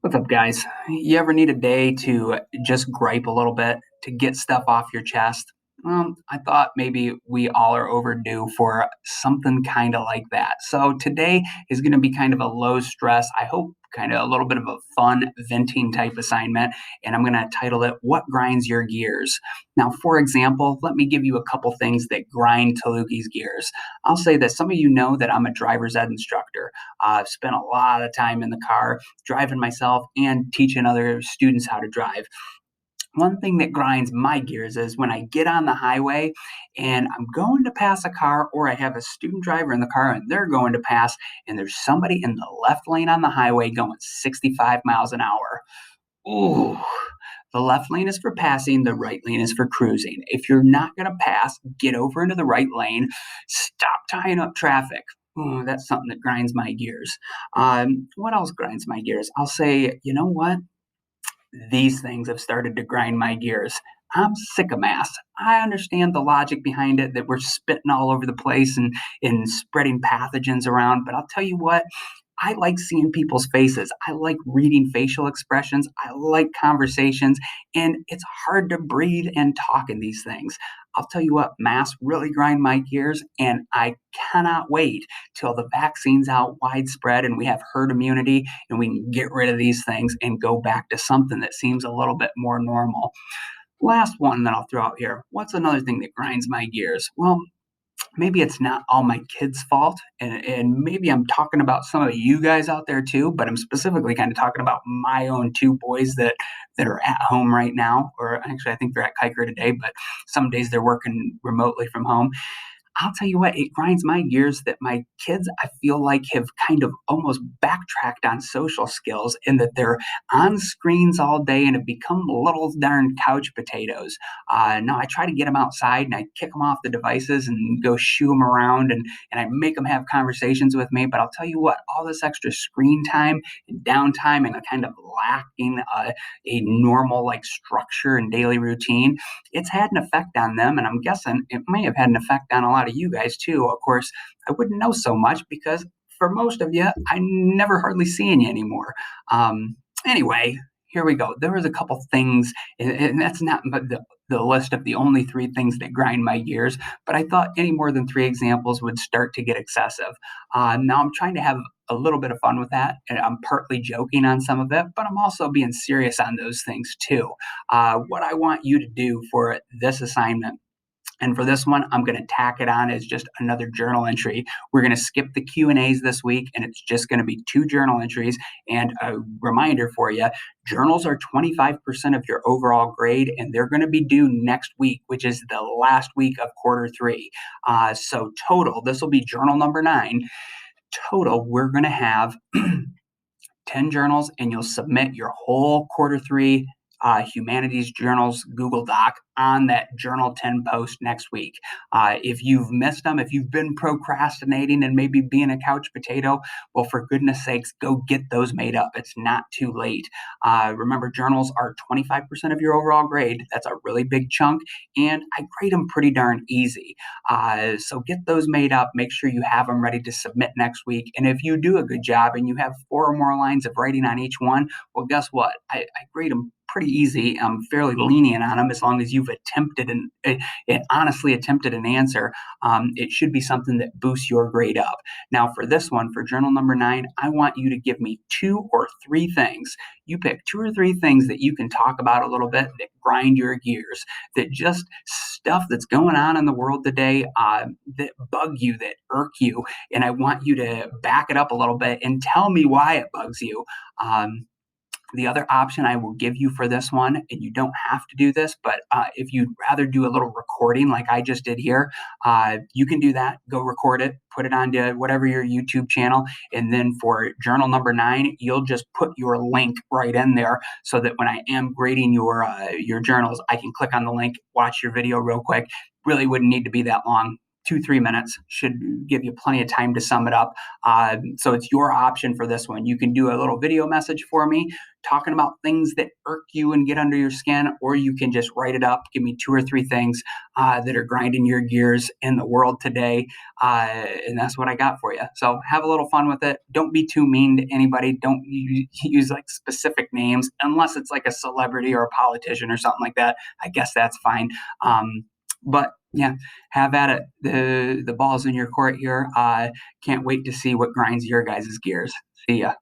What's up, guys? You ever need a day to just gripe a little bit, to get stuff off your chest? I thought maybe we all are overdue for something kind of like that. So today is going to be kind of a low stress, I hope kind of a little bit of a fun venting type assignment. And I'm going to title it, What Grinds Your Gears? Now, for example, let me give you a couple things that grind Taluki's gears. I'll say that some of you know that I'm a driver's ed instructor. I've spent a lot of time in the car driving myself and teaching other students how to drive. One thing that grinds my gears is when I get on the highway and I'm going to pass a car, or I have a student driver in the car and they're going to pass, and there's somebody in the left lane on the highway going 65 miles an hour. Ooh, the left lane is for passing, the right lane is for cruising. If you're not going to pass, get over into the right lane, stop tying up traffic. Ooh, that's something that grinds my gears. What else grinds my gears? I'll say, you know what? These things have started to grind my gears. I'm sick of masks. I understand the logic behind it, that we're spitting all over the place and spreading pathogens around, but I'll tell you what, I like seeing people's faces. I like reading facial expressions. I like conversations, and it's hard to breathe and talk in these things. I'll tell you what, masks really grind my gears, and I cannot wait till the vaccine's out widespread and we have herd immunity and we can get rid of these things and go back to something that seems a little bit more normal. Last one that I'll throw out here. What's another thing that grinds my gears? Well, maybe it's not all my kids' fault, and maybe I'm talking about some of you guys out there too, but I'm specifically kind of talking about my own two boys that are at home right now, or actually I think they're at Kiker today, but some days they're working remotely from home. I'll tell you what, it grinds my gears that my kids, I feel like, have kind of almost backtracked on social skills, in that they're on screens all day and have become little darn couch potatoes. Now, I try to get them outside and I kick them off the devices and go shoo them around, and I make them have conversations with me. But I'll tell you what, all this extra screen time and downtime and a kind of lacking a normal like structure and daily routine, it's had an effect on them, and I'm guessing it may have had an effect on a lot of you guys too. Of course, I wouldn't know so much because for most of you, I never hardly seeing you anymore. Anyway, here we go. There was a couple things, and that's not the list of the only three things that grind my gears, but I thought any more than three examples would start to get excessive. Now I'm trying to have a little bit of fun with that, and I'm partly joking on some of it, but I'm also being serious on those things too. What I want you to do for this assignment, and for this one, I'm going to tack it on as just another journal entry. We're going to skip the Q&As this week, and it's just going to be two journal entries. And a reminder for you, journals are 25% of your overall grade, and they're going to be due next week, which is the last week of quarter 3. So total, this will be journal number 9. Total, we're going to have 10 journals, and you'll submit your whole quarter 3 humanities journals Google Doc on that Journal 10 post next week. If you've missed them, if you've been procrastinating and maybe being a couch potato, well, for goodness sakes, go get those made up. It's not too late. Remember, journals are 25% of your overall grade. That's a really big chunk, and I grade them pretty darn easy. So get those made up. Make sure you have them ready to submit next week. And if you do a good job and you have 4 or more lines of writing on each one, well, guess what? I grade them pretty easy. I'm fairly lenient on them as long as you've attempted honestly attempted an answer. It should be something that boosts your grade up. Now, for this one, for journal number 9, I want you to give me 2 or 3 things. You pick 2 or 3 things that you can talk about a little bit that grind your gears, that just stuff that's going on in the world today, that bug you, that irk you, and I want you to back it up a little bit and tell me why it bugs you. The other option I will give you for this one, and you don't have to do this, but if you'd rather do a little recording like I just did here, you can do that. Go record it, put it onto whatever your YouTube channel, and then for journal number 9, you'll just put your link right in there so that when I am grading your journals, I can click on the link, watch your video real quick. Really wouldn't need to be that long. 2-3 minutes should give you plenty of time to sum it up. So it's your option for this one. You can do a little video message for me talking about things that irk you and get under your skin, or you can just write it up. Give me 2 or 3 things that are grinding your gears in the world today. And that's what I got for you. So have a little fun with it. Don't be too mean to anybody. Don't use like specific names unless it's like a celebrity or a politician or something like that. I guess that's fine. But yeah, have at it. The ball's in your court here. Can't wait to see what grinds your guys' gears. See ya.